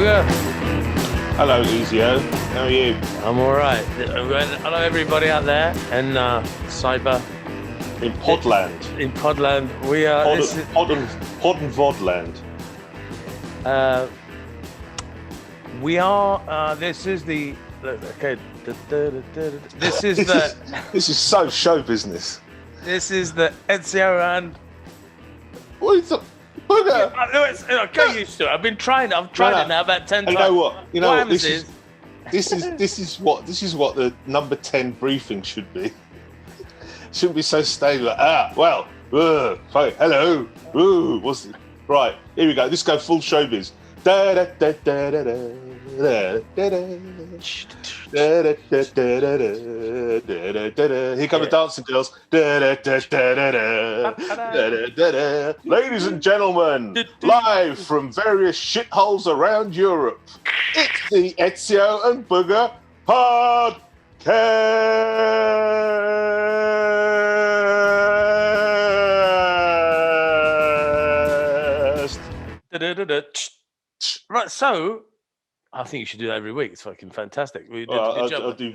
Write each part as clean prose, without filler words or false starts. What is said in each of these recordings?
Booga. Hello, Ezio. How are you? I'm all right. Hello, everybody out there in cyber. In Podland. In Podland. We are... Pod and Vodland. We are... this is the... Okay. This is the... This is so show business. This is the Ezio and... What is it? Booga! Yeah, get used to it. I've tried it now about 10 times. You know what? This is what the number 10 briefing should be. Shouldn't be so stable. Hello. What's it? Right, here we go. Let's go full showbiz. Here come the dancing girls. Ladies and gentlemen, live from various shitholes around Europe, it's the Ezio and Booga Podcast. Right, so I think you should do that every week. It's fucking fantastic. I'll do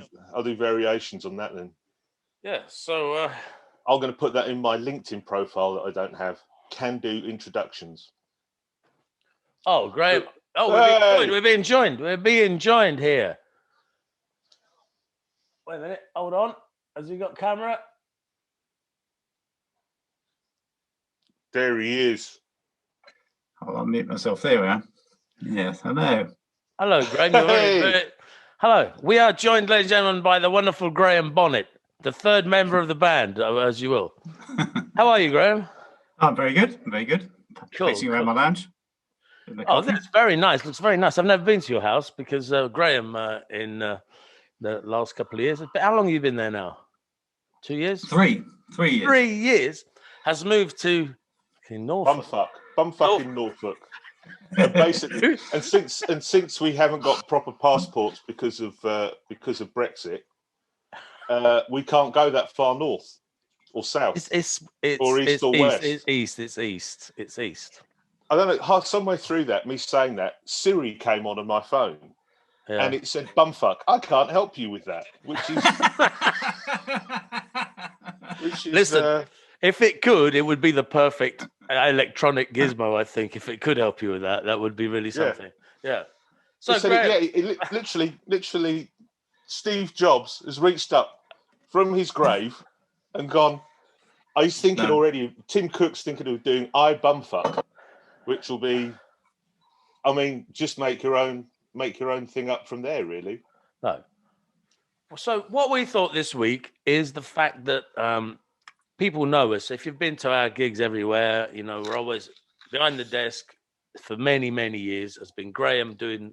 variations on that then. Yeah, so I'm going to put that in my LinkedIn profile that I don't have. Can do introductions. Oh, great! Oh, we're being joined. We're being joined here. Wait a minute. Hold on. Has he got camera? There he is. I'll unmute myself. There we are. Yes, hello. Hello, Graham. Hello. We are joined, ladies and gentlemen, by the wonderful Graham Bonnet, the third member of the band, as you will. How are you, Graham? I'm very good. Very good. Cool. Facing around my lounge. Oh, that's very nice. Looks very nice. I've never been to your house because Graham, in the last couple of years, how long have you been there now? 2 years? 3 years. 3 years has moved to Norfolk. Bumfuck in Norfolk. And basically, and since we haven't got proper passports because of Brexit, we can't go that far north or south or east or west. It's east. I don't know. Somewhere through that, me saying that, Siri came on my phone, and it said "bumfuck." I can't help you with that, which is. Listen. If it could, it would be the perfect electronic gizmo, I think. If it could help you with that, that would be really something. Yeah. So, literally, Steve Jobs has reached up from his grave and gone, he's thinking already, Tim Cook's thinking of doing iBumfuck, which will be, just make your own thing up from there, really. No. So what we thought this week is the fact that... people know us. If you've been to our gigs everywhere, we're always behind the desk for many, many years. Has been Graham doing.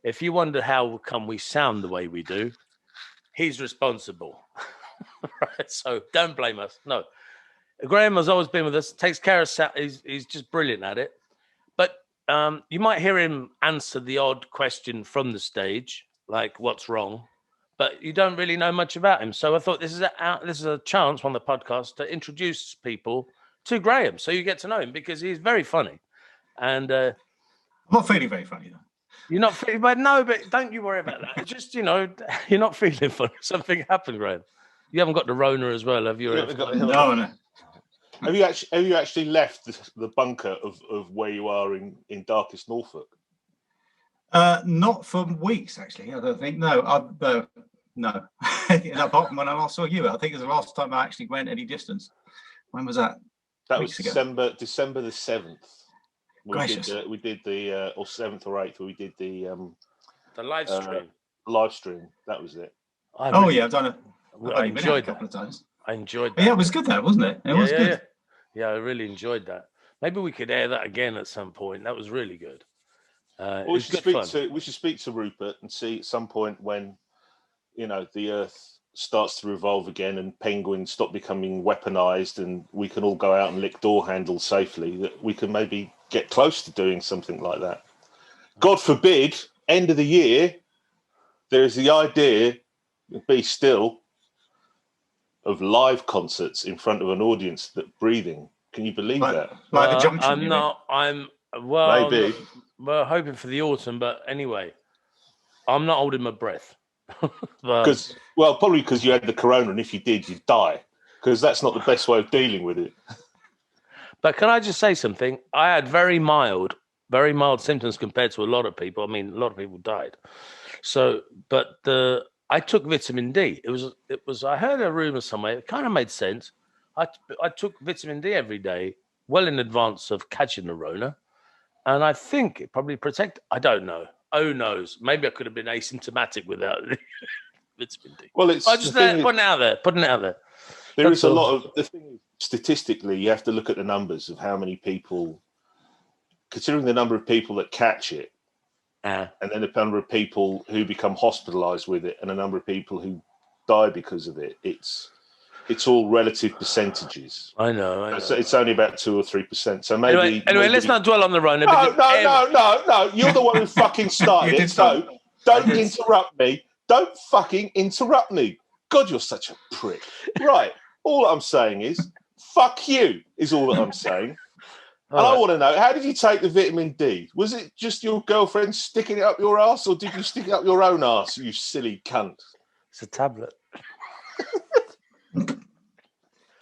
If you wonder how come we sound the way we do, he's responsible. Right? So don't blame us. No, Graham has always been with us. Takes care of sound. He's just brilliant at it. But you might hear him answer the odd question from the stage, like "What's wrong?" But you don't really know much about him. So I thought this is a chance on the podcast to introduce people to Graham, so you get to know him because he's very funny. And I'm not feeling very funny though. You're not feeling, but don't you worry about that. It's just you're not feeling funny. Something happened, Graham. You haven't got the Rona as well, have you? No. Have you actually left the bunker of where you are in darkest Norfolk? Not for weeks, actually. I don't think. No. Apart from when I last saw you, I think it was the last time I actually went any distance. When was that? That was December the 7th. Gracious. We did the or 7th or 8th. We did the live stream. Live stream. That was it. I've done it. I enjoyed that a couple of times. I enjoyed that. Yeah, it was good, wasn't it? It was good. Yeah, I really enjoyed that. Maybe we could air that again at some point. That was really good. We should speak to Rupert and see at some point when, the Earth starts to revolve again and penguins stop becoming weaponized and we can all go out and lick door handles safely, that we can maybe get close to doing something like that. God forbid, end of the year, there's the idea, be still, of live concerts in front of an audience that breathing. Can you believe that? Like the Junction? I'm not. I'm well. Maybe. we're hoping for the autumn, but anyway, I'm not holding my breath. Probably because you had the corona, and if you did, you'd die. Because that's not the best way of dealing with it. But can I just say something? I had very mild symptoms compared to a lot of people. I mean, a lot of people died. So, but I took vitamin D. It was. I heard a rumor somewhere. It kind of made sense. I took vitamin D every day, well in advance of catching the Rona, and I think it probably protected. I don't know. Who knows? Maybe I could have been asymptomatic without vitamin D. Well, it's just putting it out there. There is a lot of the thing is, statistically, you have to look at the numbers of how many people, considering the number of people that catch it, and then the number of people who become hospitalized with it, and the number of people who die because of it. It's all relative percentages. I know. So it's only about 2 or 3%. So maybe anyway, let's not dwell on the Rona. No. You're the one who fucking started it. So don't interrupt me. Don't fucking interrupt me. God, you're such a prick. Right. All I'm saying is, fuck you, is all that I'm saying. And I want to know, how did you take the vitamin D? Was it just your girlfriend sticking it up your ass, or did you stick it up your own ass, you silly cunt? It's a tablet.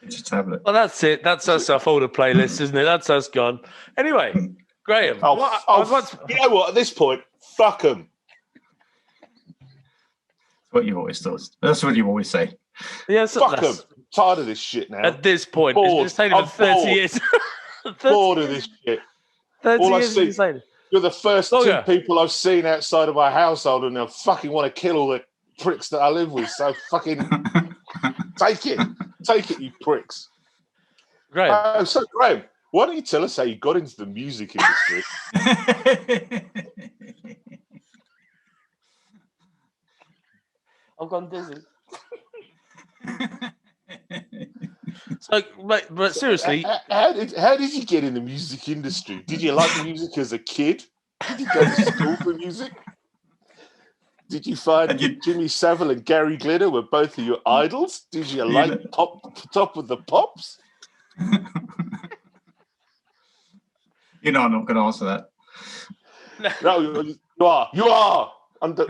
It's a tablet. Well, that's it. That's us off all the playlists, isn't it? That's us gone. Anyway, Graham. You know what? At this point, fuck them. What you always thought. That's what you always say. Yeah, fuck them. Tired of this shit now. At this point, bored. It's taken 30 years. Bored of this shit. 30 years. You're the first two people I've seen outside of my household, and I fucking want to kill all the pricks that I live with. So fucking take it, you pricks. Graham. So Graham, why don't you tell us how you got into the music industry? I've gone dizzy. So, but seriously, how did you get in the music industry? Did you like music as a kid? Did you go to school for music? Did you find Jimmy Savile and Gary Glitter were both of your idols? Did you like Top of the Pops? I'm not going to answer that. No, you are under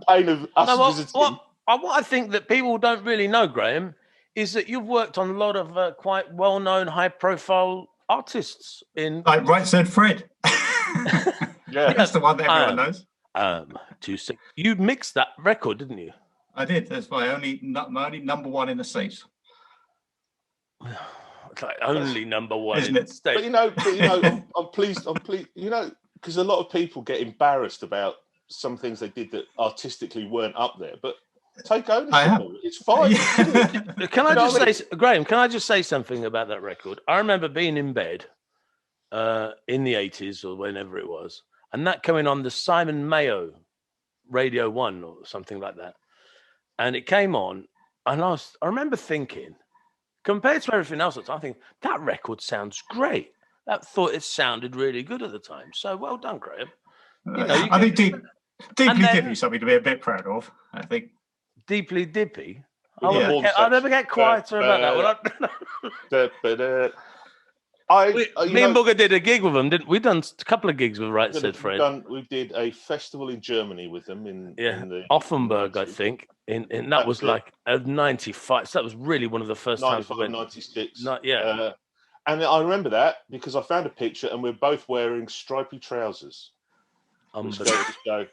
pain of us visiting. What I think that people don't really know, Graham, is that you've worked on a lot of quite well-known, high-profile artists. Like Right Said Fred. Yeah, that's the one that everyone knows. You mixed that record, didn't you? I did. That's my only number one in the States. Like only number one Isn't in it? the States. But I'm pleased. Because a lot of people get embarrassed about some things they did that artistically weren't up there. But take ownership of it. It's fine. Can I just say, Graham? Can I just say something about that record? I remember being in bed in the 80s or whenever it was, and that coming on the Simon Mayo Radio 1 or something like that, and it came on, and I remember thinking, compared to everything else, I think that record sounds great. I thought it sounded really good at the time. So well done, Graham. I think Deeply Dippy is something to be a bit proud of. I think Deeply Dippy. I'll never get quieter about that one. Me and Booga did a gig with them, didn't we? Done a couple of gigs with Right Said Fred. We did a festival in Germany with them in the Offenburg, I think. And that was like 95. So that was really one of the first times we went. 96. Yeah. And I remember that because I found a picture and we're both wearing stripy trousers. Which goes to show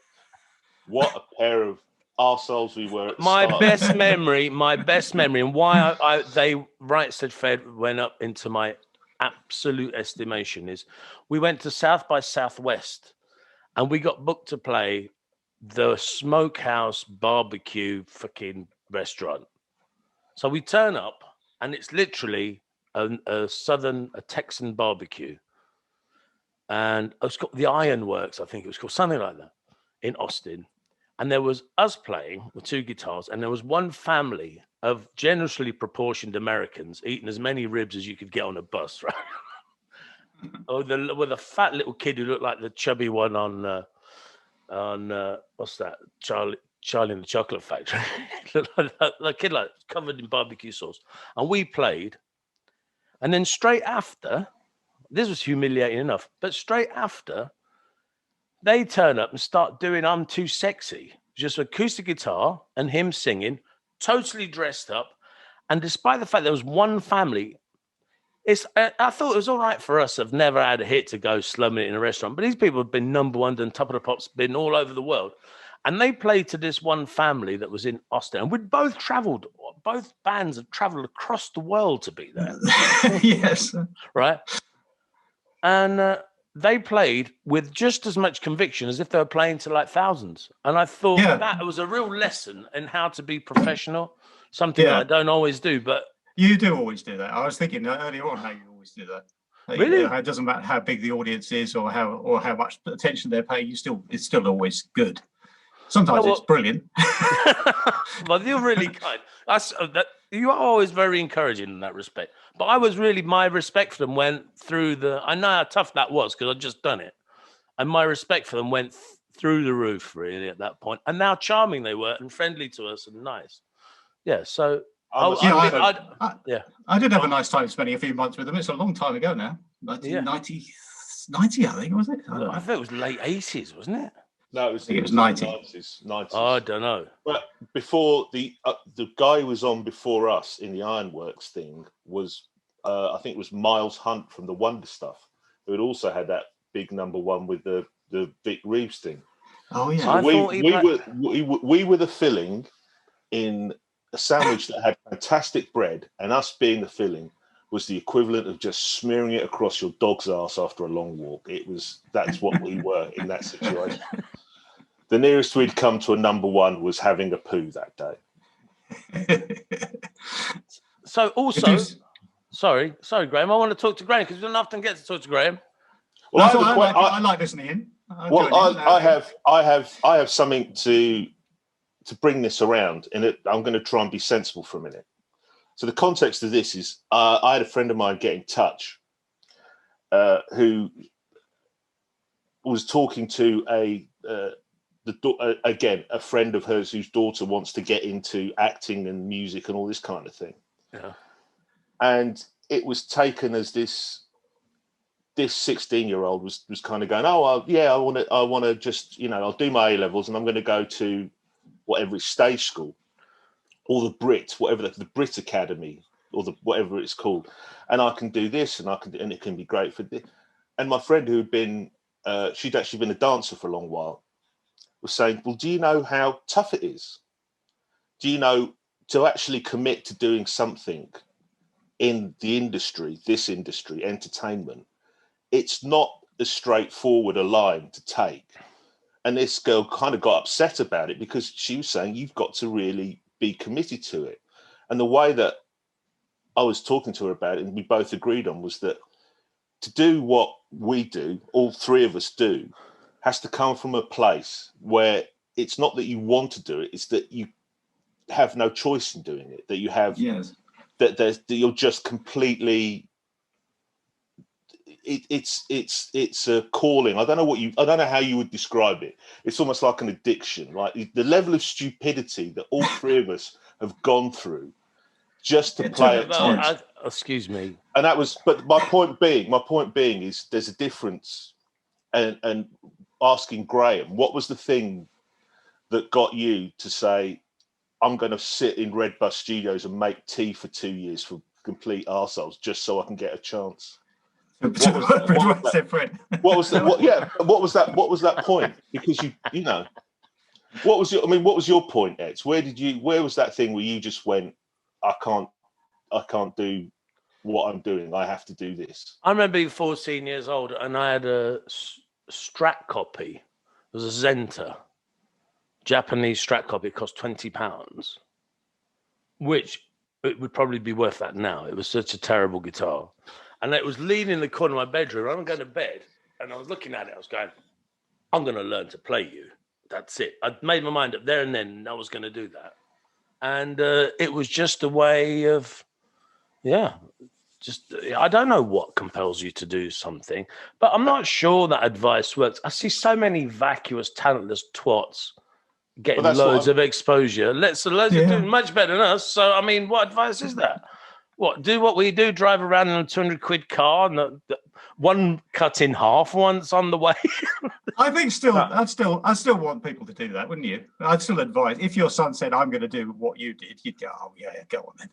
what a pair of arseholes we were at the start. Best memory, and why they Right Said Fred went up into my absolute estimation is we went to South by Southwest and we got booked to play the Smokehouse Barbecue fucking restaurant. So we turn up and it's literally a Texan barbecue. And it's got the Ironworks, I think it was called, something like that, in Austin. And there was us playing with two guitars, and there was one family of generously proportioned Americans eating as many ribs as you could get on a bus, right? With a fat little kid who looked like the chubby one on what's that? Charlie in the Chocolate Factory. Looked like that kid, like covered in barbecue sauce. And we played, and then straight after. This was humiliating enough, but straight after, they turn up and start doing "I'm Too Sexy," just acoustic guitar and him singing, totally dressed up. And despite the fact there was one family, I thought it was all right for us. I've never had a hit to go slumming it in a restaurant, but these people have been number one and Top of the Pops, been all over the world. And they played to this one family that was in Austin. And we'd both traveled, both bands have traveled across the world to be there. Yes. Right. And they played with just as much conviction as if they were playing to like thousands. And I thought that was a real lesson in how to be professional, something that I don't always do. But you do always do that. I was thinking earlier on how you always do that. Really? It doesn't matter how big the audience is or how much attention they're paying. It's still always good. Sometimes it's brilliant. Well, you're really kind. You are always very encouraging in that respect. But my respect for them went through I know how tough that was because I'd just done it. And my respect for them went through the roof, really, at that point. And how charming they were and friendly to us and nice. Yeah, so... I did have a nice time spending a few months with them. It's a long time ago now. 1990, I think, was it? I think it was late 80s, wasn't it? No, it was 90s. 90s. Oh, I don't know. But before the guy who was on before us in the Ironworks thing was, I think it was Miles Hunt from the Wonder Stuff, who had also had that big number one with the Vic Reeves thing. Oh yeah. So we were the filling in a sandwich that had fantastic bread, and us being the filling was the equivalent of just smearing it across your dog's ass after a long walk. That's what we were in that situation. The nearest we'd come to a number one was having a poo that day. So also, sorry, Graham, I want to talk to Graham because we don't often get to talk to Graham. Well, I like listening in. I have something to bring this around, and I'm going to try and be sensible for a minute. So the context of this is I had a friend of mine get in touch who was talking to a friend of hers whose daughter wants to get into acting and music and all this kind of thing. Yeah. And it was taken as this 16-year-old was kind of going, I want to just, I'll do my A-levels and I'm going to go to whatever is stage school or the Brit, whatever the Brit Academy or whatever it's called. And I can do this and it can be great for this. And my friend who had been, she'd actually been a dancer for a long while, was saying, well, do you know how tough it is? Do you know to actually commit to doing something in the industry, this industry, entertainment? It's not as straightforward a line to take. And this girl kind of got upset about it because she was saying, you've got to really be committed to it. And the way that I was talking to her about it, and we both agreed on, was that to do what we do, all three of us do, has to come from a place where it's not that you want to do it, it's that you have no choice in doing it, that you have, that you're just completely, it's a calling. I don't know how you would describe it. It's almost like an addiction, like the level of stupidity that all three of us have gone through just to play it. Excuse me. And that was, but my point being is there's a difference. And asking Graham, what was the thing that got you to say, I'm going to sit in Red Bus Studios and make tea for 2 years for complete arseholes just so I can get a chance? What was that point? Because what was your point, Ed? Where was that thing where you just went, I can't do what I'm doing. I have to do this. I remember being 14 years old and I had a Strat copy. It was a Zenta, Japanese Strat copy. It cost £20, which it would probably be worth that now. It was such a terrible guitar. And it was leaning in the corner of my bedroom. I'm going to bed and I was looking at it. I was going, I'm going to learn to play you. That's it. I'd made my mind up there and then I was going to do that. And it was just a way of, I don't know what compels you to do something, but I'm not sure that advice works. I see so many vacuous, talentless twats getting loads of exposure. Loads are doing much better than us. So, I mean, what advice is that? What do what we do? Drive around in a 200 quid car and one cut in half once on the way. I think I'd still want people to do that, wouldn't you? I'd still advise if your son said, "I'm going to do what you did," you'd go, "Oh yeah, go on then."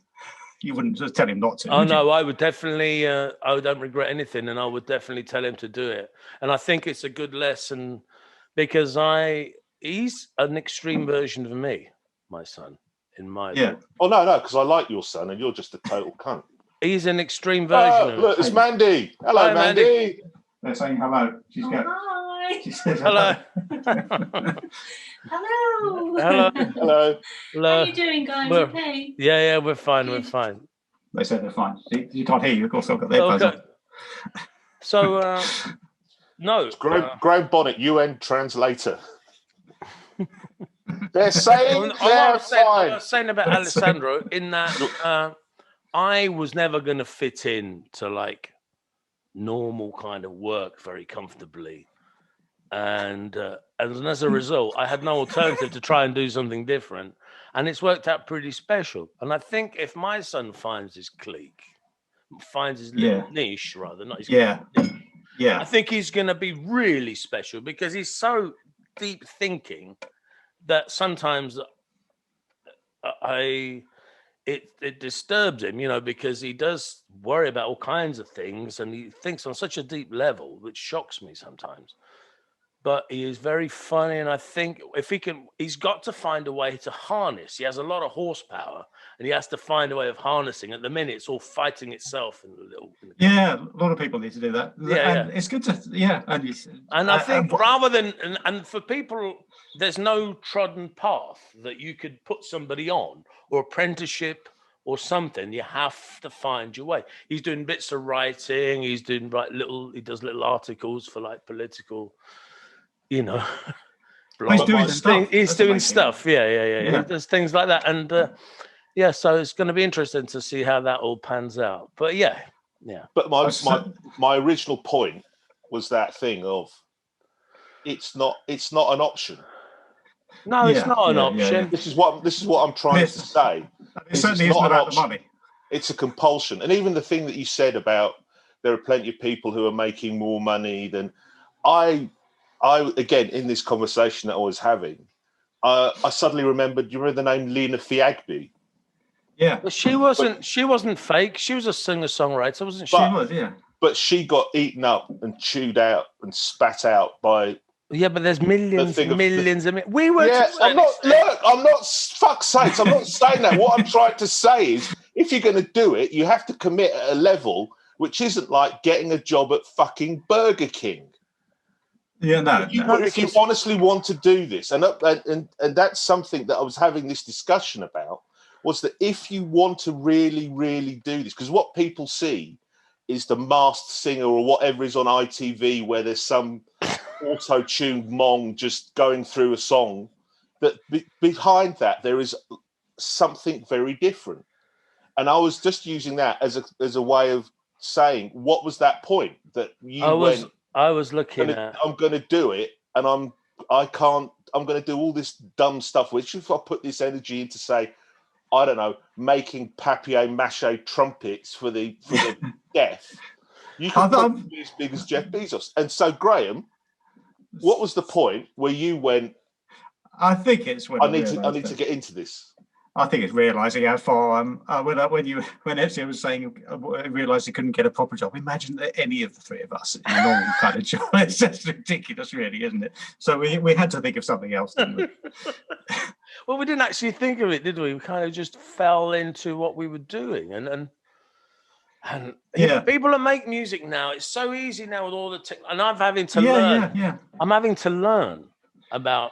You wouldn't just tell him not to. Oh no, I would definitely. I don't regret anything, and I would definitely tell him to do it. And I think it's a good lesson because he's an extreme version of me, my son. In my yeah. Oh no, because I like your son, and you're just a total cunt. He's an extreme version of look, it's Mandy. Hello, Hi, Mandy. They're saying hello. She's got. Hi. She says Hello. Hello. Hello. Hello. How are you doing, guys? Okay. Yeah, we're fine. Good. We're fine. They said they're fine. You can't hear you. Of course, I've got their phones on. So, no. Graham Bonnet, UN translator. They're saying they're fine. I was saying about Alessandro in that I was never going to fit in to like normal kind of work very comfortably. And as a result, I had no alternative to try and do something different. And it's worked out pretty special. And I think if my son finds his clique, finds his little niche, rather, not his niche, I think he's going to be really special because he's so deep thinking that sometimes it disturbs him, you know, because he does worry about all kinds of things and he thinks on such a deep level, which shocks me sometimes. But he is very funny, and I think if he's got to find a way to harness. He has a lot of horsepower, and he has to find a way of harnessing. At the minute, it's all fighting itself in a little. Yeah, a lot of people need to do that. Yeah, it's good to And I think rather than and for people, there's no trodden path that you could put somebody on or apprenticeship or something. You have to find your way. He's doing bits of writing. He does little articles for like political. You know, he's doing stuff. He's doing stuff. Yeah. He does things like that, and so it's going to be interesting to see how that all pans out. But yeah. But my original point was that thing of it's not an option. No, it's not an option. Yeah. This is what I'm trying to say. It certainly isn't about the money. It's a compulsion, and even the thing that you said about there are plenty of people who are making more money than I again, in this conversation that I was having, I suddenly remembered, you remember the name Lena Fiagby? Yeah. But she wasn't fake. She was a singer-songwriter, wasn't she? She was, yeah. But she got eaten up and chewed out and spat out by... Yeah, but there's millions of... We were... Yeah, I'm not... Fuck's sakes, I'm not saying that. What I'm trying to say is, if you're going to do it, you have to commit at a level which isn't like getting a job at fucking Burger King. Yeah, no. If you honestly want to do this, and that's something that I was having this discussion about, was that if you want to really, really do this, because what people see is the Masked Singer or whatever is on ITV where there's some auto-tuned mong just going through a song, that behind that there is something very different. And I was just using that as a way of saying, what was that point that you I was looking at... I'm going to do it, and I'm going to do all this dumb stuff, which if I put this energy into, say, I don't know, making papier-mâché trumpets for the deaf, you can be as big as Jeff Bezos. And so, Graham, what was the point where you went, I think it's when I need to get into this? I think it's realising how far when Ezio was saying realised he couldn't get a proper job. Imagine that any of the three of us in a normal kind of job. It's just ridiculous, really, isn't it? So we had to think of something else, didn't we? Well, we didn't actually think of it, did we? We kind of just fell into what we were doing, and people that make music now, it's so easy now with all the tech, and I'm having to learn. Yeah. I'm having to learn about.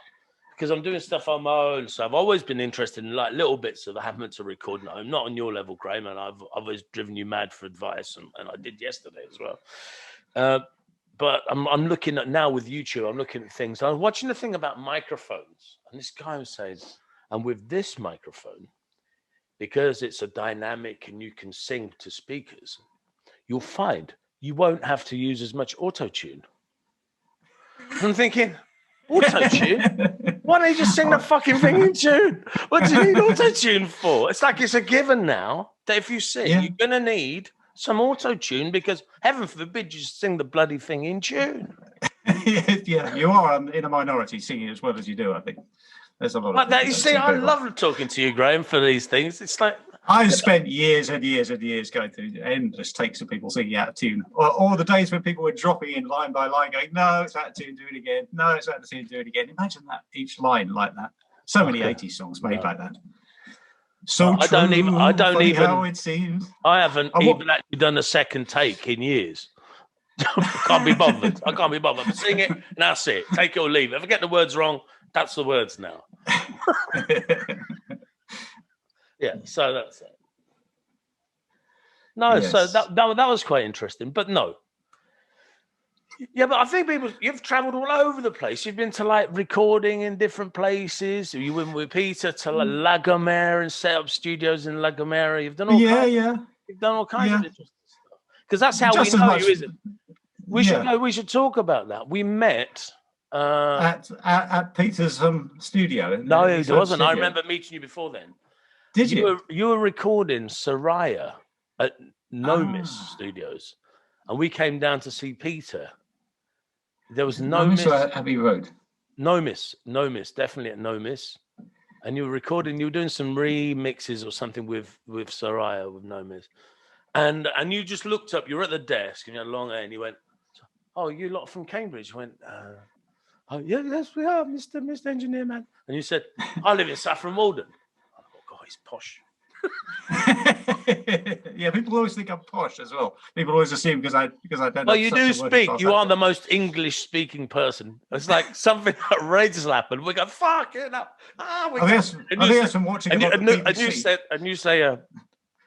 Because I'm doing stuff on my own, so I've always been interested in like little bits of having to record. No, I'm not on your level, Graham, and I've always driven you mad for advice, and I did yesterday as well. But I'm looking at now with YouTube. I'm looking at things. I was watching the thing about microphones, and this guy was saying, and with this microphone, because it's a dynamic and you can sing to speakers, you'll find you won't have to use as much auto-tune. I'm thinking, auto-tune? Why don't you just sing the fucking thing in tune? What do you need auto-tune for? It's like it's a given now that if you sing, you're going to need some auto-tune because heaven forbid you sing the bloody thing in tune. Yeah, you are in a minority singing as well as you do, I think. There's a lot of that. You see, I love talking to you, Graham, for these things. It's like I've spent years and years and years going through endless takes of people singing out of tune. Or the days when people were dropping in line by line, going, "No, it's out of tune, do it again. No, it's out of tune, do it again." Imagine that, each line like that. So many 80s songs made like that. So I don't even. How it seems. I haven't even actually done a second take in years. Can't be bothered. I can't be bothered. Sing it, and that's it. Take it or leave it. If I get the words wrong, that's the words now. Yeah, so that's it. No, yes. So that was quite interesting, but no. Yeah, but I think you've travelled all over the place. You've been to like recording in different places. You went with Peter to La Gomera and set up studios in La Gomera. You've done all You've done all kinds of interesting stuff. Because that's how we know you, isn't it? We should talk about that. We met at Peter's studio. No, it wasn't. I remember meeting you before then. Did you? You were recording Soraya at Nomis Studios, and we came down to see Peter. There was Nomis at Abbey Road. Nomis, definitely at Nomis. And you were recording. You were doing some remixes or something with Soraya with Nomis, and you just looked up. You were at the desk, and you had long hair, and you went, "Oh, you lot from Cambridge?" You went, "Oh, yeah, yes, we are, Mr. Engineer Man." And you said, "I live in Saffron Walden." Oh, he's posh. Yeah, people always think I'm posh as well. People always assume because I don't. Well, you do speak. You are the most English-speaking person. It's like something outrageous happened. We go, "Fuck it up." I think that's from watching. And you say,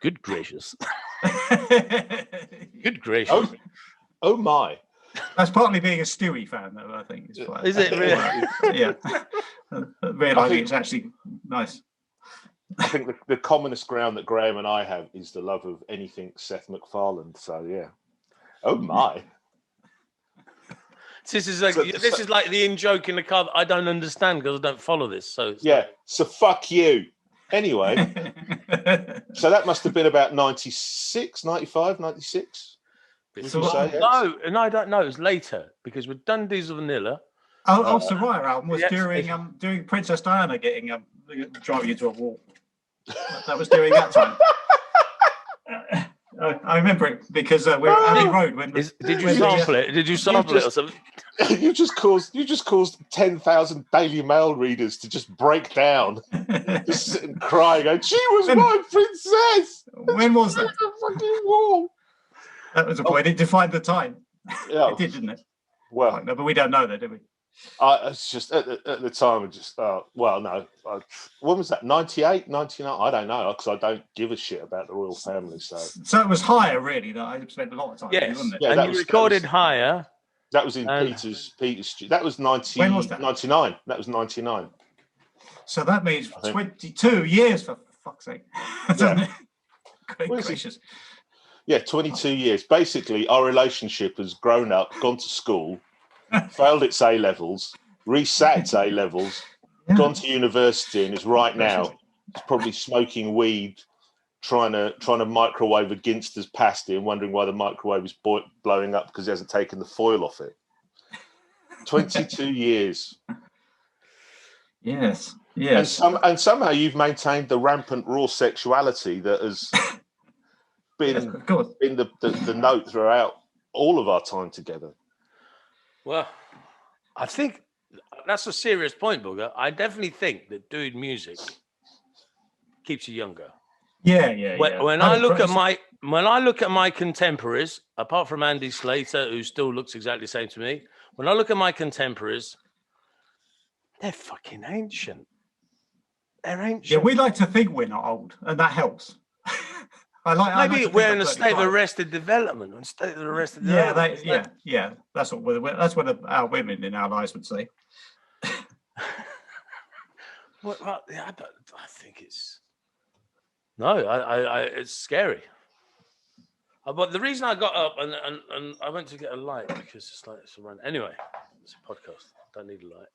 "Good gracious." Good gracious. Oh my. That's partly being a s2e fan, though. I think is it really? Yeah. Realising it's actually nice. I think the commonest ground that Graham and I have is the love of anything Seth MacFarlane. So yeah. Oh my. This is like the in-joke in the car that I don't understand because I don't follow this. So so fuck you. Anyway, so that must have been about 96, 95, 96. No, I don't know. It was later because we'd done Diesel Vanilla. Soraya album was during Princess Diana getting driving into a wall. That was during that time. I remember it because we were at Abbey Road when. Did you sample it? Did you sample it or something? You just caused 10,000 Daily Mail readers to just break down, just sitting crying. Going, "She was my princess." When was that? The fucking wall. That was the point. It defined the time. Yeah, it did, didn't it? Well, no, but we don't know that, do we? It's just at the time. No. When was that? 98, 99? I don't know because I don't give a shit about the royal family. So it was Higher, really. That I spent a lot of time. Yes, wasn't it? Yeah, and you recorded Higher. That was in Peter's. That was 90. When was that? 99. That was 99. So that means 22 years, for fuck's sake. Yeah. Great gracious. Yeah, 22 years. Basically, our relationship has grown up, gone to school, failed its A-levels, resat its A-levels, gone to university, and is right now probably smoking weed, trying to microwave a Ginster's pasty and wondering why the microwave is blowing up because he hasn't taken the foil off it. 22 years. Yes. And somehow you've maintained the rampant raw sexuality that has been the note throughout all of our time together. Well, I think that's a serious point, Booga. I definitely think that doing music keeps you younger. Yeah. When I look at my contemporaries, apart from Andy Slater, who still looks exactly the same to me, when I look at my contemporaries, they're fucking ancient. They're ancient. Yeah, we like to think we're not old, and that helps. Maybe we're in a state of arrested development. Yeah. That's what our women in our lives would say. Well, yeah, I think it's it's scary. But the reason I got up and I went to get a light because it's a run. Anyway, it's a podcast. Don't need a light.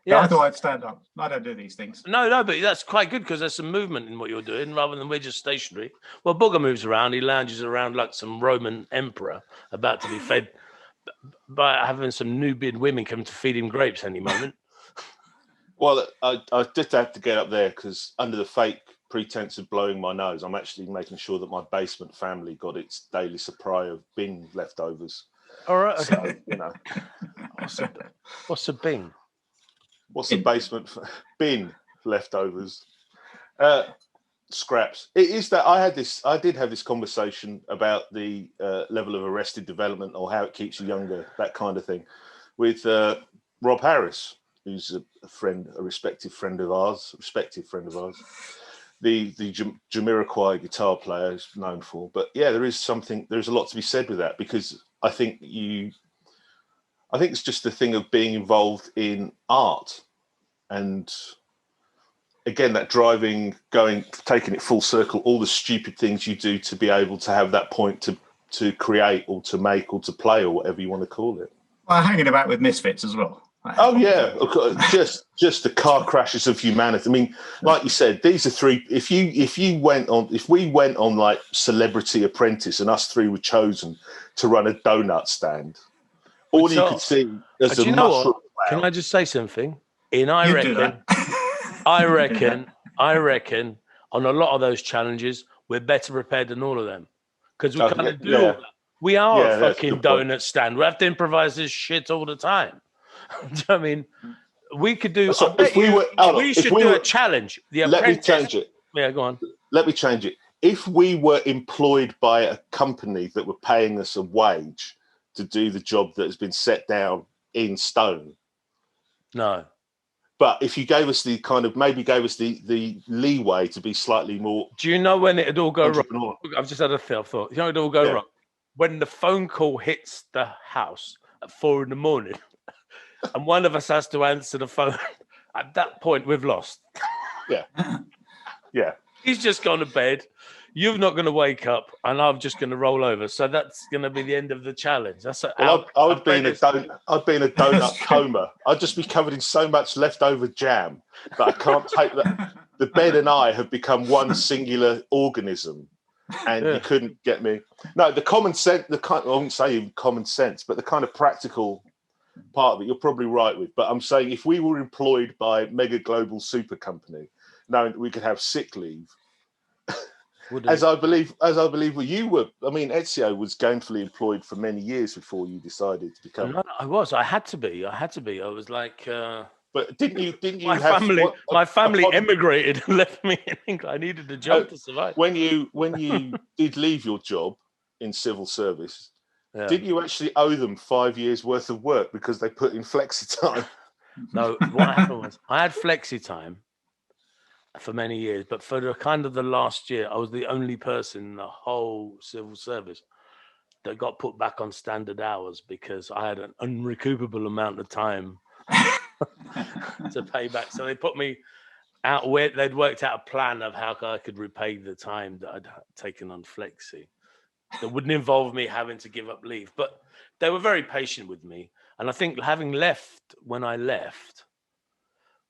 Yeah, I thought I'd stand up. I don't do these things. No, but that's quite good because there's some movement in what you're doing rather than we're just stationary. Well, Booga moves around. He lounges around like some Roman emperor about to be fed by having some Nubian women come to feed him grapes any moment. Well, I did have to get up there because under the fake pretense of blowing my nose, I'm actually making sure that my basement family got its daily supply of bin leftovers. All right. So, you know. What's a bin? What's a basement bin leftovers? Scraps. It is that I did have this conversation about the level of arrested development or how it keeps you younger, that kind of thing, with Rob Harris, who's a respective friend of ours, the Jamiroquai guitar player is known for. But yeah, there's a lot to be said with that, because I think it's just the thing of being involved in art, and again, that driving, taking it full circle, all the stupid things you do to be able to have that point to create or to make or to play or whatever you want to call it. Well, hanging about with misfits as well. Oh yeah, just the car crashes of humanity. I mean, like you said, these are three. If we went on like Celebrity Apprentice and us three were chosen to run a donut stand, all you could see is a mushroom. Can I just say something? I reckon on a lot of those challenges, we're better prepared than all of them because we kind of do all that. We are a fucking donut stand. We have to improvise this shit all the time. I mean, we could do. So we should do a challenge. Let me change it. Yeah, go on. Let me change it. If we were employed by a company that were paying us a wage to do the job that has been set down in stone, no. But if you gave us the leeway to be slightly more. Do you know when it'd all go wrong? I've just had a thought. You know, it'd all go wrong when the phone call hits the house at 4 a.m. and one of us has to answer the phone. At that point, we've lost. Yeah. He's just gone to bed. You're not going to wake up, and I'm just going to roll over. So that's going to be the end of the challenge. I'd be in a donut coma. I'd just be covered in so much leftover jam that I can't take that. The bed and I have become one singular organism, and you couldn't get me. No, the common sense. I wouldn't say even common sense, but the kind of practical part of it, you're probably right with. But I'm saying if we were employed by a mega global super company, knowing that we could have sick leave. As I believe you were. I mean, Ezio was gainfully employed for many years before you decided to become. No, I was. I had to be. I was like. But didn't you? My family emigrated and left me in England. I needed a job to survive. When you did leave your job in civil service, didn't you actually owe them 5 years worth of work because they put in flexi time? No, what happened was I had flexi time for many years, but for the last year, I was the only person in the whole civil service that got put back on standard hours because I had an unrecoupable amount of time to pay back. So they put me out where they'd worked out a plan of how I could repay the time that I'd taken on flexi. That wouldn't involve me having to give up leave, but they were very patient with me. And I think having left when I left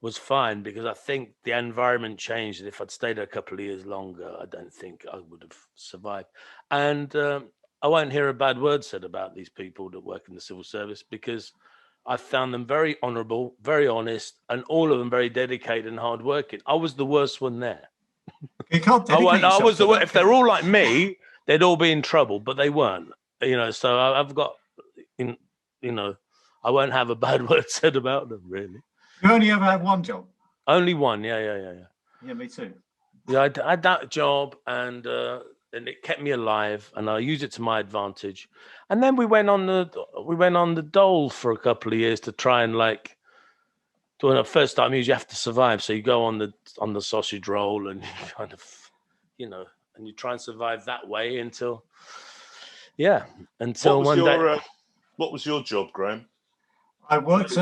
was fine because I think the environment changed. And if I'd stayed a couple of years longer, I don't think I would have survived. And I won't hear a bad word said about these people that work in the civil service because I found them very honourable, very honest, and all of them very dedicated and hardworking. I was the worst one there. You can't I was the worst. If they're all like me, they'd all be in trouble, but they weren't. So I've got, I won't have a bad word said about them, really. You only ever had one job? Only one, yeah. Yeah, me too. Yeah, I had that job, and it kept me alive, and I used it to my advantage. And then we went on the dole for a couple of years to try and when the first time you have to survive, so you go on the sausage roll, and you kind of, and you try and survive that way until one day. What was your job, Graham? I worked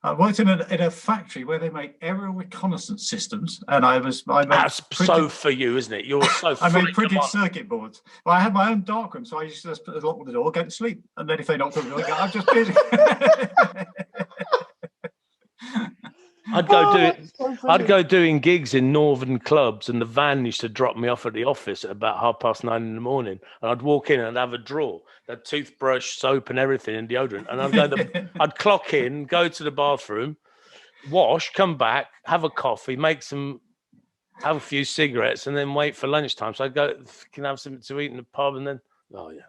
I worked in a factory where they make aerial reconnaissance systems, and That's so for you, isn't it? You're so. I made printed circuit boards. Well, I had my own darkroom, so I used to just put a lock on the door, go to sleep, and then if they knocked on the door, I go, I'm just busy. I'd go doing gigs in northern clubs, and the van used to drop me off at the office at about 9:30 in the morning. And I'd walk in and I'd have a drawer, that toothbrush, soap, and everything, and deodorant. And I'd clock in, go to the bathroom, wash, come back, have a coffee, have a few cigarettes, and then wait for lunchtime. So I'd go, can I have something to eat in the pub, and then I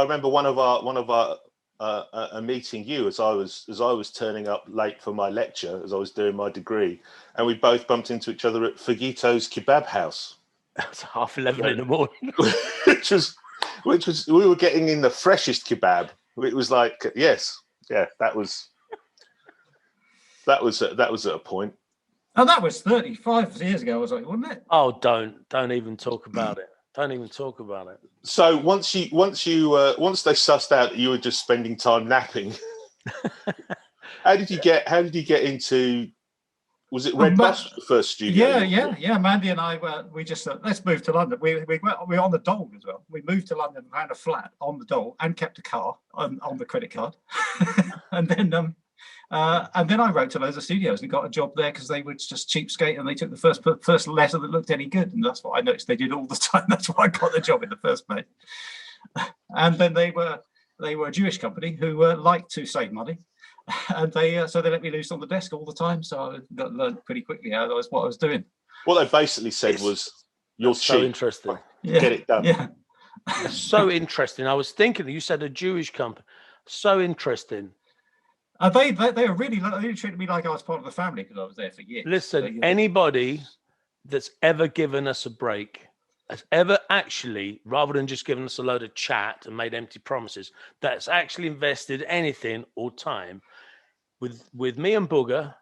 remember one of our. Meeting you as I was turning up late for my lecture, as I was doing my degree, and we both bumped into each other at Fagito's Kebab House. That's 11:30 in the morning. which was we were getting in the freshest kebab. It was like that was at a point. Oh, that was 35 years ago, was it, wasn't it? Oh, don't even talk about it. Don't even talk about it. So once they sussed out that you were just spending time napping, how did you get into? Was it Red Bus first studio? Yeah. Mandy and I we just let's move to London. We were on the dole as well. We moved to London, found a flat on the dole, and kept a car on the credit card, and then I wrote to loads of studios and got a job there because they were just cheapskate, and they took the first letter that looked any good, and that's what I noticed they did all the time. That's why I got the job in the first place. And then they were a Jewish company who liked to save money, and so they let me loose on the desk all the time. So I learned pretty quickly what I was doing. What they basically said was, "You're cheap. So interesting. Get it done." Yeah. So interesting. I was thinking you said a Jewish company. So interesting. They treated me like I was part of the family because I was there for years. Listen, anybody that's ever given us a break, has ever actually, rather than just giving us a load of chat and made empty promises, that's actually invested anything or time with me and Booga,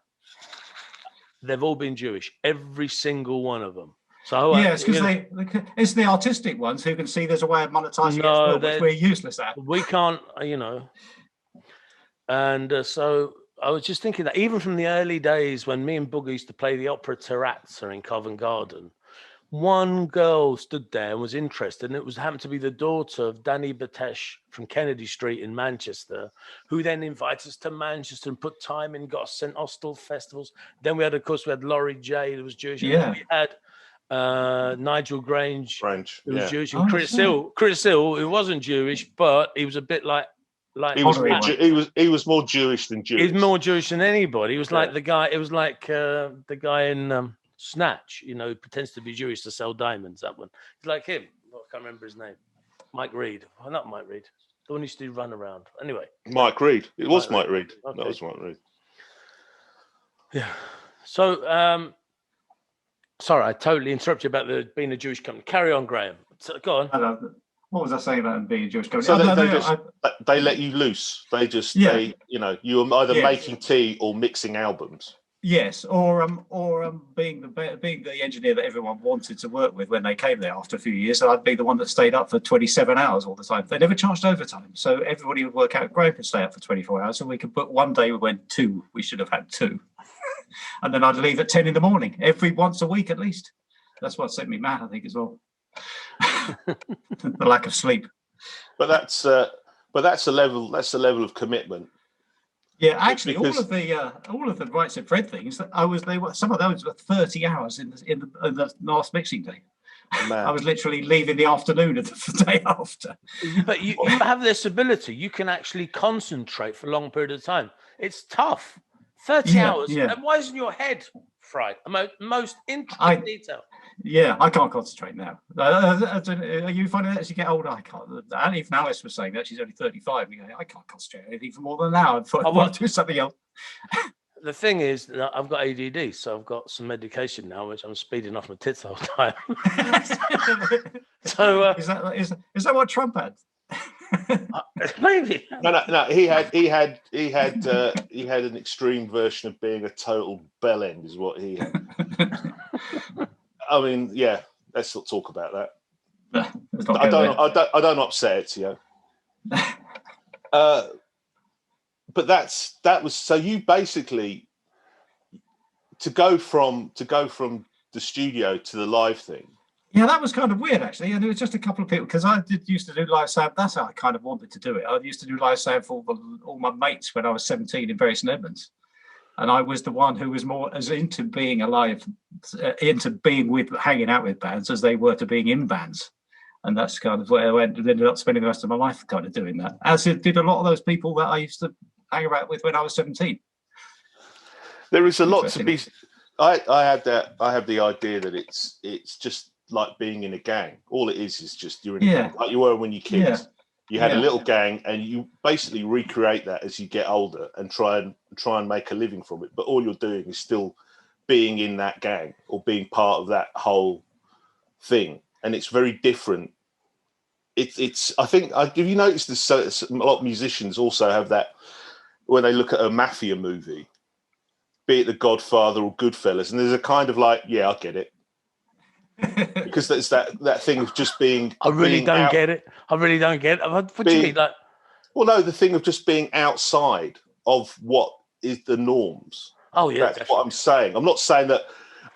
they've all been Jewish, every single one of them. So yes, because it's the artistic ones who can see there's a way of monetizing it, which we're useless at. We can't, And so I was just thinking that even from the early days when me and Booga used to play the opera Terrazza in Covent Garden, one girl stood there and was interested, and it happened to be the daughter of Danny Batesh from Kennedy Street in Manchester, who then invited us to Manchester and put time in, got us St. Austell festivals. Then we had Laurie J, who was Jewish. Yeah. And we had Nigel Grange, who was Jewish, and Chris Hill, who wasn't Jewish, but he was a bit like he was more Jewish than Jewish. He's more Jewish than anybody. He was like the guy. It was like the guy in Snatch, who pretends to be Jewish to sell diamonds. That one. He's like him. I can't remember his name. Mike Reed. Well, not Mike Reed. The one who used to run around. Anyway. Mike Reed. It was Mike Reed. Okay. That was Mike Reed. Yeah. So, sorry, I totally interrupted you about being a Jewish company. Carry on, Graham. So, go on. What was I saying about being a Jewish company? So they let you loose. They just, you were either making tea or mixing albums. Yes, or being the engineer that everyone wanted to work with when they came there after a few years. So I'd be the one that stayed up for 27 hours all the time. They never charged overtime, so everybody would work out. Graham could stay up for 24 hours, and we could put one day we went 2. We should have had 2, and then I'd leave at 10 in the morning once a week at least. That's what sent me mad, I think, as well. The lack of sleep. But that's a level of commitment. Yeah, actually, all of the Right Said Fred things some of those were 30 hours in the last mixing day. Man. I was literally leaving the afternoon of the day after. But you have this ability. You can actually concentrate for a long period of time. It's tough. 30 hours. Yeah. And why isn't your head fried? Most intricate detail. Yeah, I can't concentrate now. Are you finding that as you get older? I can't. And even Alice was saying that she's only 35. I can't concentrate anything for more than an hour. I want to do something else. The thing is, I've got ADD, so I've got some medication now, which I'm speeding off my tits all the time. So is that what Trump had? Maybe. No. He had an extreme version of being a total bellend, is what he had. I mean, yeah. Let's not talk about that. I don't upset it, but that was so you basically to go from the studio to the live thing. Yeah, that was kind of weird, actually. And there was just a couple of people, because I used to do live sound. That's how I kind of wanted to do it. I used to do live sound for all my mates when I was 17 in Bury St Edmunds. And I was the one who was more as into being alive, into being with, hanging out with bands as they were to being in bands. And that's kind of where I went and ended up spending the rest of my life kind of doing that. As it did a lot of those people that I used to hang around with when I was 17. There is a lot to be... I have the idea that it's just like being in a gang. All it is just you're in a gang, like you were when you kids. Yeah. You had a little gang, and you basically recreate that as you get older and try and make a living from it. But all you're doing is still being in that gang or being part of that whole thing, and it's very different. It's. I think. Have you noticed this? So a lot of musicians also have that when they look at a mafia movie, be it The Godfather or Goodfellas, and there's a kind of like, yeah, I get it. Because there's that thing of just being. I really don't get it. I really don't get it. What do you mean? Like, well, no, the thing of just being outside of what is the norms. Oh yeah, that's what I'm saying. I'm not saying that.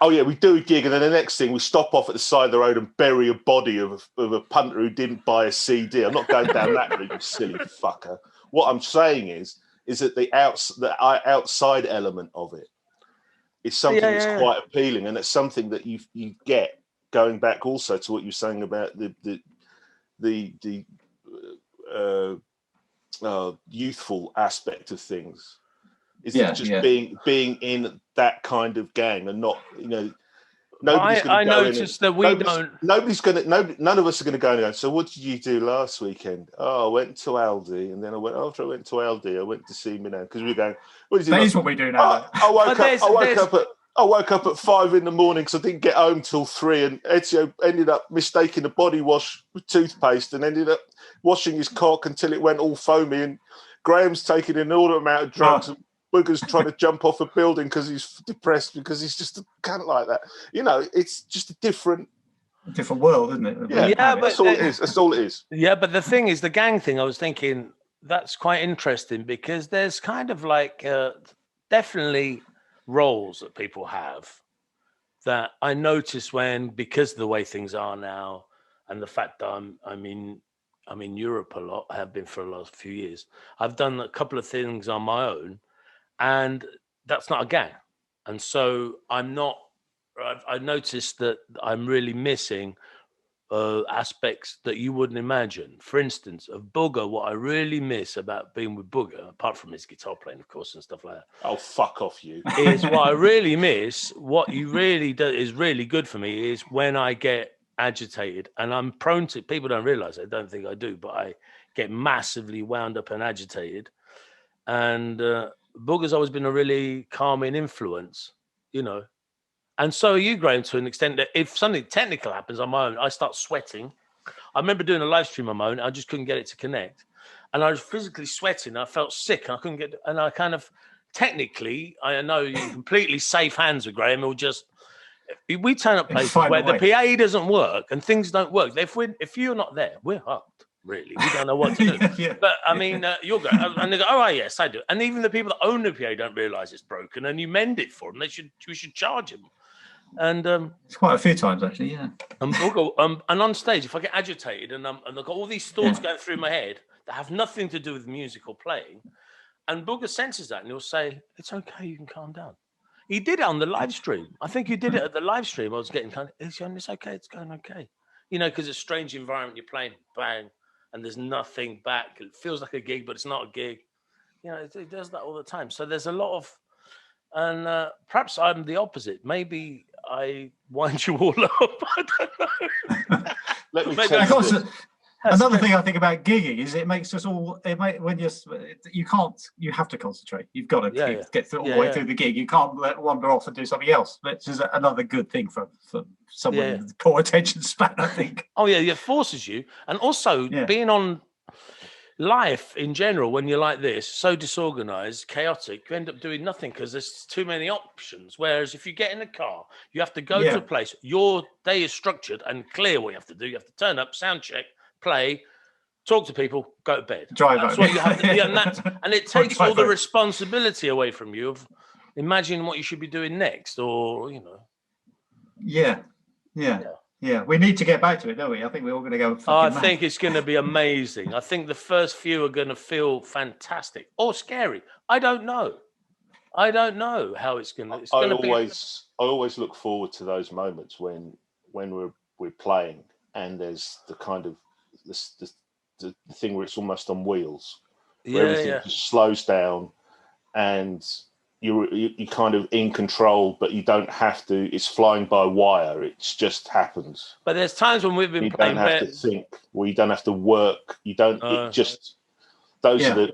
Oh yeah, we do a gig and then the next thing we stop off at the side of the road and bury a body of a punter who didn't buy a CD. I'm not going down that route, you silly fucker. What I'm saying is that the outside element of it is something that's quite appealing, and it's something that you get. Going back also to what you're saying about the youthful aspect of things, is just being in that kind of gang and not, nobody's going to go noticed that we don't. None of us are going to go and go, so what did you do last weekend? Oh, I went to Aldi, and then after I went to Aldi, I went to see Milan because we were going. What did you do? That is what we do now. I woke up at 5 a.m. because I didn't get home till 3, and Ezio ended up mistaking a body wash with toothpaste and ended up washing his cock until it went all foamy, and Graham's taking an inordinate amount of drugs and Booga's trying to jump off a building because he's depressed because he's just a cunt like that. It's just a different world, isn't it? Yeah, but that's all it is. That's all it is. Yeah, but the thing is, the gang thing, I was thinking that's quite interesting because there's kind of like definitely roles that people have that I notice because of the way things are now and the fact that I'm in Europe a lot, I have been for the last few years. I've done a couple of things on my own, and that's not a gang. And so I noticed that I'm really missing aspects that you wouldn't imagine. For instance, of Booga, what I really miss about being with Booga, apart from his guitar playing, of course, and stuff like that. Oh, fuck off you. Is what I really miss. What you really do is really good for me is when I get agitated, and I'm prone to, people don't realize, I don't think I do, but I get massively wound up and agitated. And Booga's always been a really calming influence, And so are you, Graham, to an extent that if something technical happens on my own, I start sweating. I remember doing a live stream on my own. I just couldn't get it to connect. And I was physically sweating. I felt sick. And I couldn't get, and I kind of, technically, I know you're in completely safe hands with Graham. We turn up places where the PA doesn't work and things don't work. If you're not there, we're fucked. Really, we don't know what to do. But I mean, you'll go, and they go, "Oh, yes, I do." And even the people that own the PA don't realize it's broken, and you mend it for them. We should charge them. And it's quite a few times actually, yeah. And Booga, and on stage, if I get agitated and I've got all these thoughts going through my head that have nothing to do with music or playing, and Booga senses that, and he'll say, "It's okay, you can calm down." He did it on the live stream. I think he did it at the live stream. I was getting it's okay, it's going okay, because it's a strange environment. You're playing, bang. And there's nothing back. It feels like a gig, but it's not a gig. It does that all the time. So there's a lot of, and perhaps I'm the opposite. Maybe I wind you all up. I don't know. Let me tell you. Another thing I think about gigging is it makes us all. When you have to concentrate. You've got to get through all the way through the gig. You can't wander off and do something else. Which is another good thing for someone with poor attention span, I think. Oh yeah, it forces you, and also being on life in general when you're like this, so disorganized, chaotic, you end up doing nothing because there's too many options. Whereas if you get in a car, you have to go to a place. Your day is structured and clear. What you have to do, you have to turn up, sound check, play, talk to people, go to bed. Drive That's home. what you have to do, and it takes all the responsibility away from you of imagining what you should be doing next, or Yeah. We need to get back to it, don't we? I think we're all going to go. I think it's going to be amazing. I think the first few are going to feel fantastic or scary. I don't know how it's going to. I always look forward to those moments when we're playing and there's the kind of the thing where it's almost on wheels, where everything just slows down and you're kind of in control, but you don't have to. It's flying by wire. It just happens. But there's times when we've been playing. You don't have to think, or you don't have to work. You don't. It just. Those are the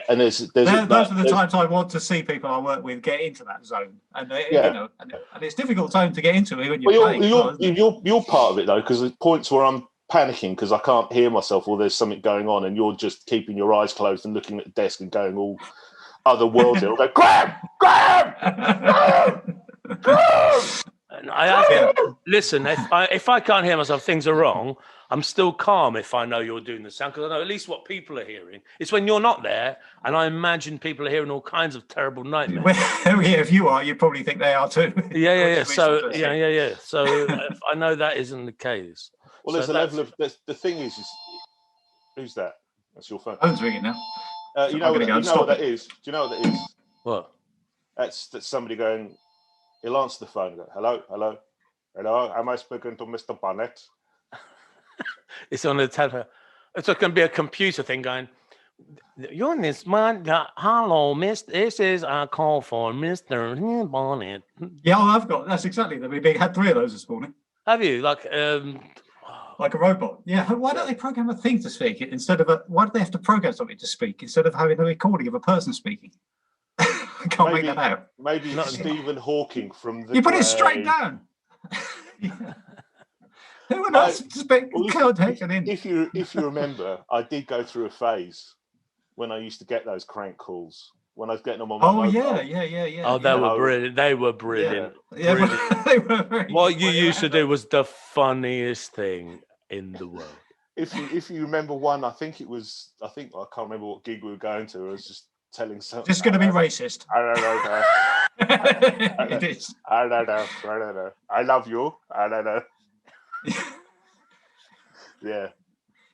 and those are the times I want to see people I work with get into that zone, and and it's a difficult zone to get into when you're playing. You're part of it though, because there's points where I'm panicking because I can't hear myself, or there's something going on, and you're just keeping your eyes closed and looking at the desk and going all otherworldly. I'll go, Graham! And I have to listen. If I can't hear myself, things are wrong. I'm still calm if I know you're doing the sound, because I know at least what people are hearing. It's when you're not there, and I imagine people are hearing all kinds of terrible nightmares. If you are, you probably think they are too. Yeah. So So I know that isn't the case. Well, there's a level of the thing is who's that? That's your phone. Phone's ringing now. You know what that is? Do you know what that is? What? That's somebody going. He'll answer the phone. Go, hello. Am I speaking to Mr. Bonnet? It's on the telephone. It's going to be a computer thing going. You're in this man. Hello, Miss. This is a call for Mr. Bonnet. Yeah, I've got. That's exactly. We had 3 of those this morning. Have you? Like a robot? Yeah. Why don't they program a thing to speak instead of why do they have to program something to speak instead of having a recording of a person speaking? I can't make that out. Maybe Stephen Hawking from the. You put it straight down. Who would not speak context? If you remember, I did go through a phase when I used to get those crank calls when I was getting them on my mobile. Yeah. Oh, they were brilliant. They were brilliant. Yeah. Brilliant. They were very what you used to do was the funniest thing in the world. If you remember one, I can't remember what gig we were going to. I was just telling something. Just going to be racist. I don't know. It is. I don't know. I love you. I don't know. Yeah.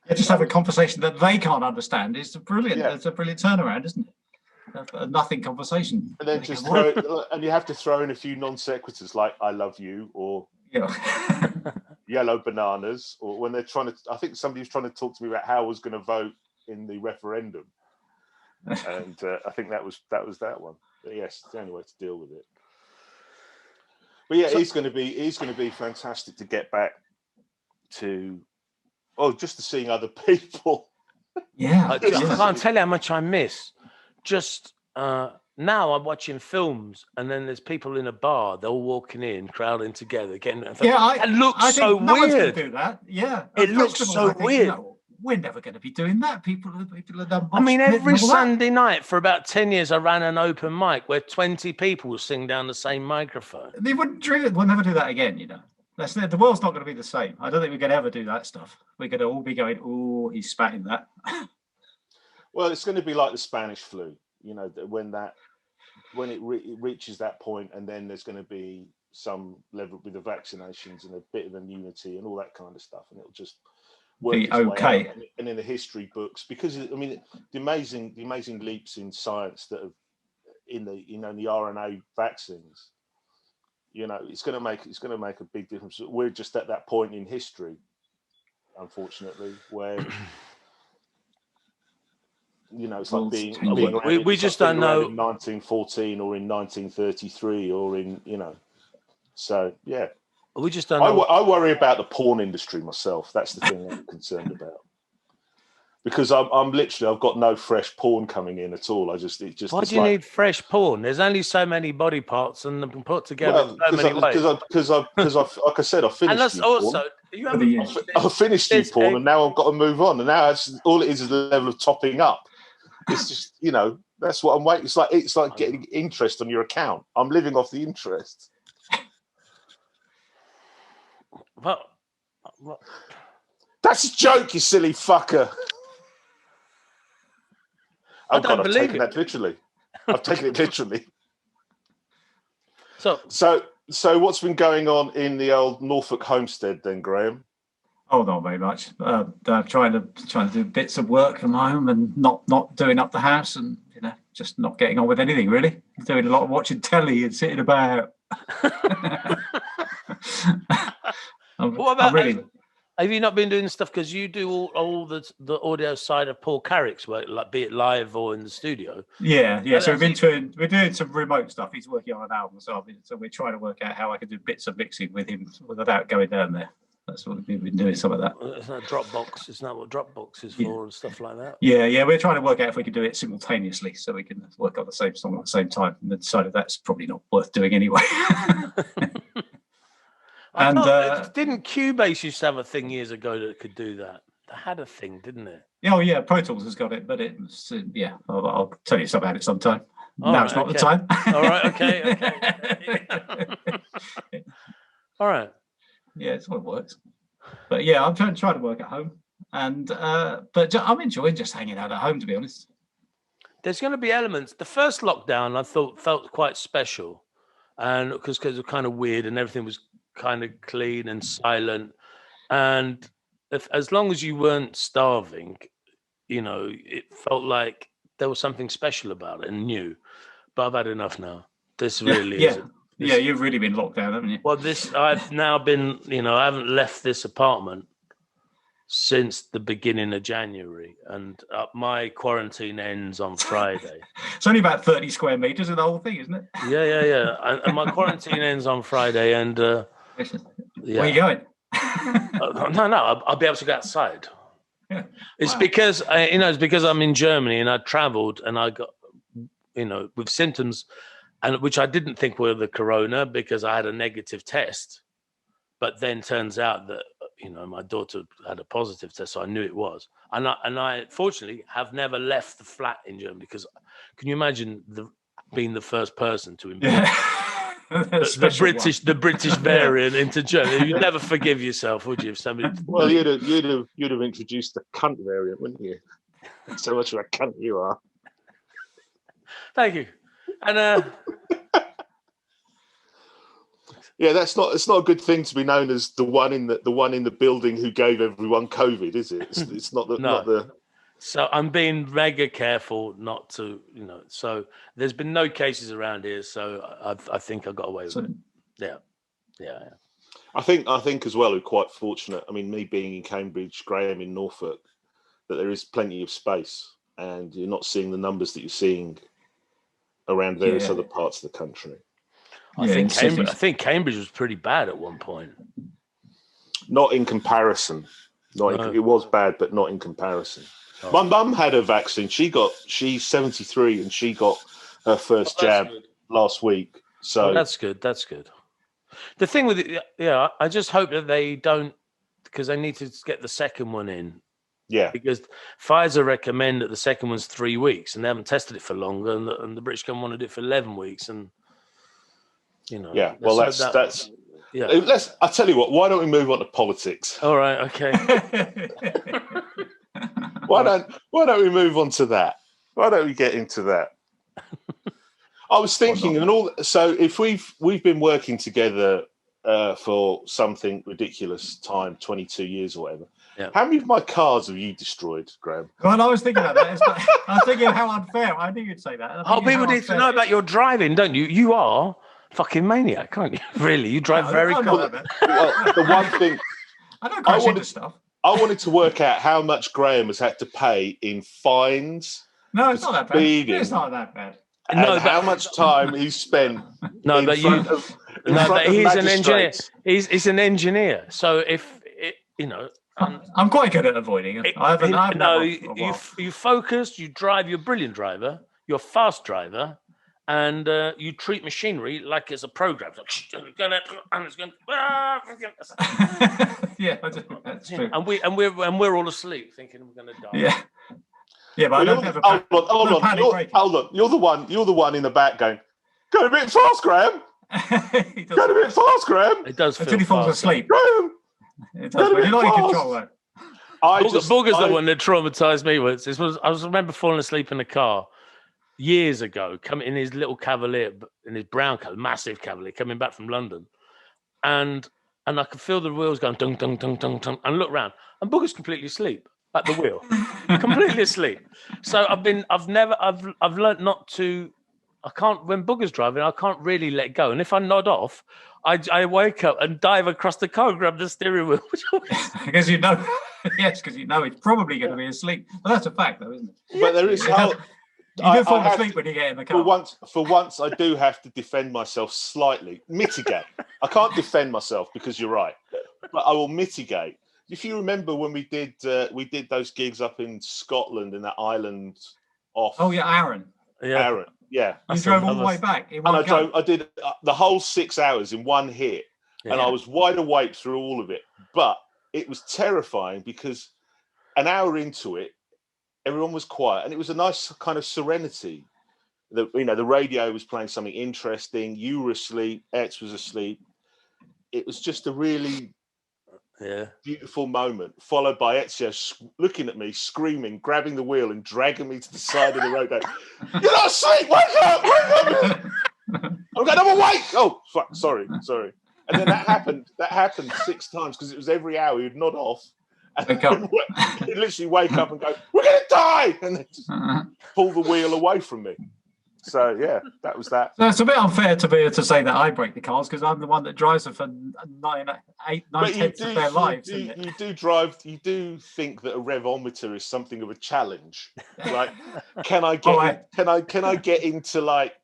Just have a conversation that they can't understand. It's brilliant. Yeah. It's a brilliant turnaround, isn't it? A nothing conversation. And then and you have to throw in a few non sequiturs like "I love you" or "yellow bananas," or when they're trying to. I think somebody was trying to talk to me about how I was going to vote in the referendum, and I think that was that one. But yes, it's the only way to deal with it. But yeah, it's going to be fantastic to get back to just to seeing other people. Yeah, I can't tell you how much I miss. Just now, I'm watching films, and then there's people in a bar. They're all walking in, crowding together, getting. It looks so weird. No one's going to do that. Yeah, it looks so weird. We're never going to be doing that. People have done. I mean, every Sunday night for about 10 years, I ran an open mic where 20 people sing down the same microphone. They wouldn't dream it. We'll never do that again. The world's not going to be the same. I don't think we're going to ever do that stuff. We're going to all be going, "Oh, he's spatting that." Well, it's going to be like the Spanish flu. When it reaches that point, and then there's going to be some level with the vaccinations and a bit of immunity and all that kind of stuff, and it'll just be okay. And in the history books, because the amazing leaps in science that have in the RNA vaccines, it's going to make a big difference. We're just at that point in history, unfortunately, where it's like being we just don't know in 1914 or in 1933 or in so yeah. We just don't know. I worry about the porn industry myself. That's the thing I'm concerned about. Because I'm literally, I've got no fresh porn coming in at all. Why do you need fresh porn? There's only so many body parts and them put together in so many ways. Because like I said, I finished. And that's also I finished new porn, and now I've got to move on. And now all it is the level of topping up. It's just that's what I'm waiting. It's like getting interest on your account. I'm living off the interest. Well, that's a joke, you silly fucker. Oh God, I've taken that literally. I've taken it literally. So what's been going on in the old Norfolk homestead then, Graham? Oh, not very much. Trying to do bits of work from home and not doing up the house, and just not getting on with anything really. Doing a lot of watching telly and sitting about. What about? Have you not been doing stuff because you do all the audio side of Paul Carrick's work, like be it live or in the studio? Yeah. So we're doing some remote stuff. He's working on an album, so we're trying to work out how I can do bits of mixing with him without going down there. That's what we've been doing, some of that. It's not Dropbox. It's not what Dropbox is for and stuff like that. Yeah. We're trying to work out if we can do it simultaneously, so we can work on the same song at the same time. And then decided that's probably not worth doing anyway. Didn't Cubase used to have a thing years ago that could do that? They had a thing, didn't it? Oh yeah, Pro Tools has got it, but it's I'll tell you something about it sometime. It's not the time. All right, okay. All right. Yeah, it's what it works. But yeah, I'm trying to work at home, and but I'm enjoying just hanging out at home, to be honest. There's going to be elements. The first lockdown I thought felt quite special, and because it was kind of weird and everything was kind of clean and silent, and as long as you weren't starving, it felt like there was something special about it and new. But I've had enough now. This really is. Yeah, you've really been locked down, haven't you? Well, I've now been, I haven't left this apartment since the beginning of January, and my quarantine ends on Friday. It's only about 30 square meters of the whole thing, isn't it? Yeah. And my quarantine ends on Friday, and Where are you going? No, I'll be able to go outside. Yeah. It's because I'm in Germany and I travelled and I got, with symptoms, and which I didn't think were the corona because I had a negative test, but then turns out that my daughter had a positive test, so I knew it was. And I fortunately have never left the flat in Germany because can you imagine being the first person to import the British variant into Germany? You'd never forgive yourself, would you? If somebody... Well, you'd have introduced the cunt variant, wouldn't you? So much of a cunt you are. Thank you. And yeah, it's not a good thing to be known as the one in the building who gave everyone COVID, is it? It's not the. No. Not the... So I'm being mega careful not to, So there's been no cases around here, so I think I got away with it. Yeah. I think as well we're quite fortunate. I mean, me being in Cambridge, Graham in Norfolk, that there is plenty of space, and you're not seeing the numbers that you're seeing around various other parts of the country. I think Cambridge was pretty bad at one point. Not in comparison. It was bad, but not in comparison. Oh. My mum had a vaccine. She's 73 and she got her first jab last week. So that's good. The thing with it, I just hope that they don't, because they need to get the second one in. Yeah. Because Pfizer recommend that the second one's 3 weeks, and they haven't tested it for longer, and the British government want to do it for 11 weeks, and Yeah. Well, that's. Yeah. I tell you what. Why don't we move on to politics? All right. Okay. Why don't we move on to that? Why don't we get into that? I was thinking, so if we've been working together for something ridiculous time, 22 years or whatever. Yeah. How many of my cars have you destroyed, Graham? Well, I was thinking about that. I was thinking how unfair. I knew you'd say that. People need to know about your driving, don't you? You are a fucking maniac, aren't you? Really, you drive very quick. Well, the one thing I don't crash into stuff. I wanted to work out how much Graham has had to pay in fines. No, it's not that bad. It's not that bad. And how much time he's spent. He's an engineer. He's an engineer. So I'm quite good at avoiding it. You focus, you drive, you're a brilliant driver, you're a fast driver, and you treat machinery like it's a program. It's going, yeah, that's true. And we're all asleep thinking we're going to die. Yeah, but I don't have a hold on. You're the one in the back going, going a bit fast, Graham. Going a bit fast, Graham. It does feel until he falls asleep. Graham. It does, but you're not in control though. Booga's the one that traumatized me once. I remember falling asleep in the car years ago, coming in his little Cavalier, in his brown Cavalier, massive Cavalier, coming back from London, and I could feel the wheels going dung dung dung dung dung, and look round, and Booga's completely asleep at the wheel, completely asleep. So I've learned not to. I can't, when Booga's driving, I can't really let go. And if I nod off, I wake up and dive across the car and grab the steering wheel. Because you know it's probably going to be asleep. Well, that's a fact, though, isn't it? But there is you do fall asleep when you get in the car. For once, I do have to defend myself slightly, mitigate. I can't defend myself because you're right, but I will mitigate. If you remember when we did those gigs up in Scotland in that island off. Oh yeah, Aaron. Yeah, you drove all the way back in one I did the whole 6 hours in one hit, and I was wide awake through all of it. But it was terrifying because an hour into it, everyone was quiet, and it was a nice kind of serenity. The radio was playing something interesting. You were asleep. X was asleep. It was just a really beautiful moment, followed by Ezio looking at me, screaming, grabbing the wheel and dragging me to the side of the road. Going, "You're not asleep! Wake up! I'm going, I'm awake! Oh, fuck, sorry. And then that happened 6 times because it was every hour he'd nod off and he'd literally wake up and go, "We're going to die!" and then just pull the wheel away from me. So yeah, that was that. So it's a bit unfair to say that I break the cars because I'm the one that drives them for 9/10 of their lives. You do drive. You do think that a revometer is something of a challenge. Like, can I get into like?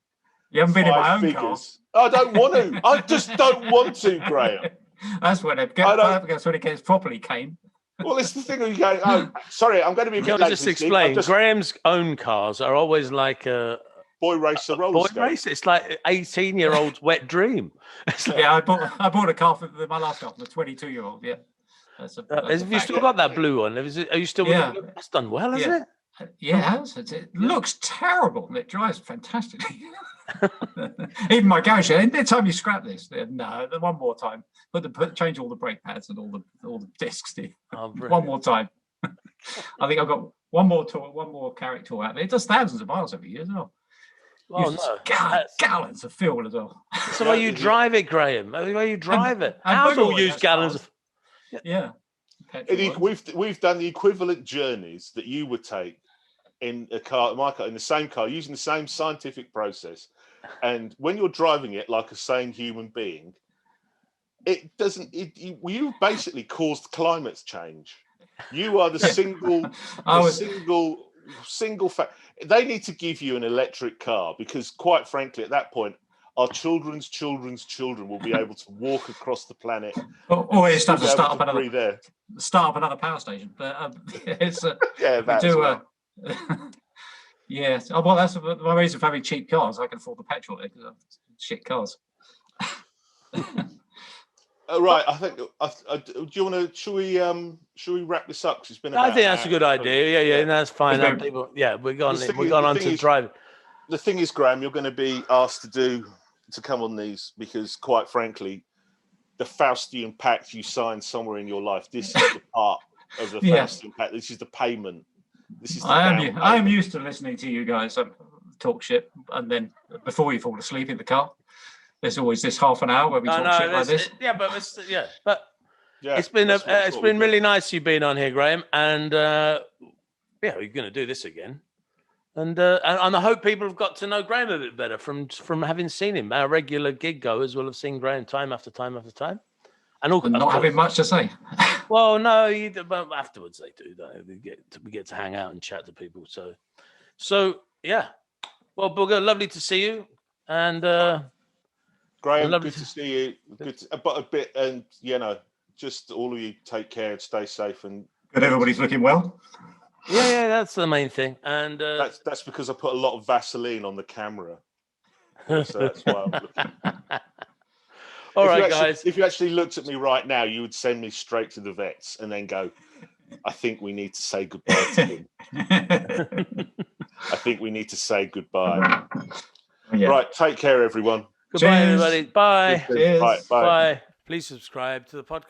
You haven't been in my own figures? Car. I don't want to. I just don't want to, Graham. That's when it gets properly cane. Well, it's the thing of you going, "Oh, sorry, I'm going to be a bit late." Just explain. Graham's own cars are always like a boy racer roller skate. Racer. It's like 18-year-old's wet dream. Like, yeah, I bought a car for my last car for a 22-year-old. Yeah. Have you still got that blue one? Are you still? Yeah. That's done well, hasn't it? Yeah, it has. It looks terrible and it drives fantastically. Even my garage. Anytime you scrap this, no, one more time. Change all the brake pads and all the discs. Steve. One more time. I think I've got one more character out there. It does thousands of miles every year as well. Oh no! Gallons of fuel as well. So why you drive it, Graham? Why you drive it? How's all use gallons of? Yeah. We've done the equivalent journeys that you would take in a car, my car, in the same car, using the same scientific process. And when you're driving it like a sane human being, it doesn't. You basically caused climate change. You are the single fact. They need to give you an electric car because, quite frankly, at that point, our children's children will be able to walk across the planet. Or it's time to start up another power station. But it's yeah. Well, that's my reason for having cheap cars. I can afford the petrol because I have shit cars. Right, I think. Do you want to? Should we wrap this up? Because it's been. I think that's a good idea. Yeah, that's fine. We're going on to drive. The thing is, Graham, you're going to be asked to come on these because, quite frankly, the Faustian Pact you signed somewhere in your life. This is the part of the Faustian Pact. This is the payment. This is. I am used to listening to you guys talk shit, and then before you fall asleep in the car. There's always this half an hour where we talk shit like this. It's been really nice you being on here, Graham. And we're going to do this again. And I hope people have got to know Graham a bit better from having seen him. Our regular gig goers will have seen Graham time after time after time, and not having much to say. Well, no, but afterwards they do. We get to hang out and chat to people. So yeah. Well, Booga, lovely to see you, and. Graham, good to see you. But a bit, and just all of you take care and stay safe. And good, everybody's looking well. Yeah, that's the main thing. And that's because I put a lot of Vaseline on the camera, so that's why I'm looking. All right, guys. If you actually looked at me right now, you would send me straight to the vets and then go, "I think we need to say goodbye to him." I think we need to say goodbye. Yeah. Right, take care, everyone. Goodbye, everybody. Bye. Bye. Bye. Please subscribe to the podcast.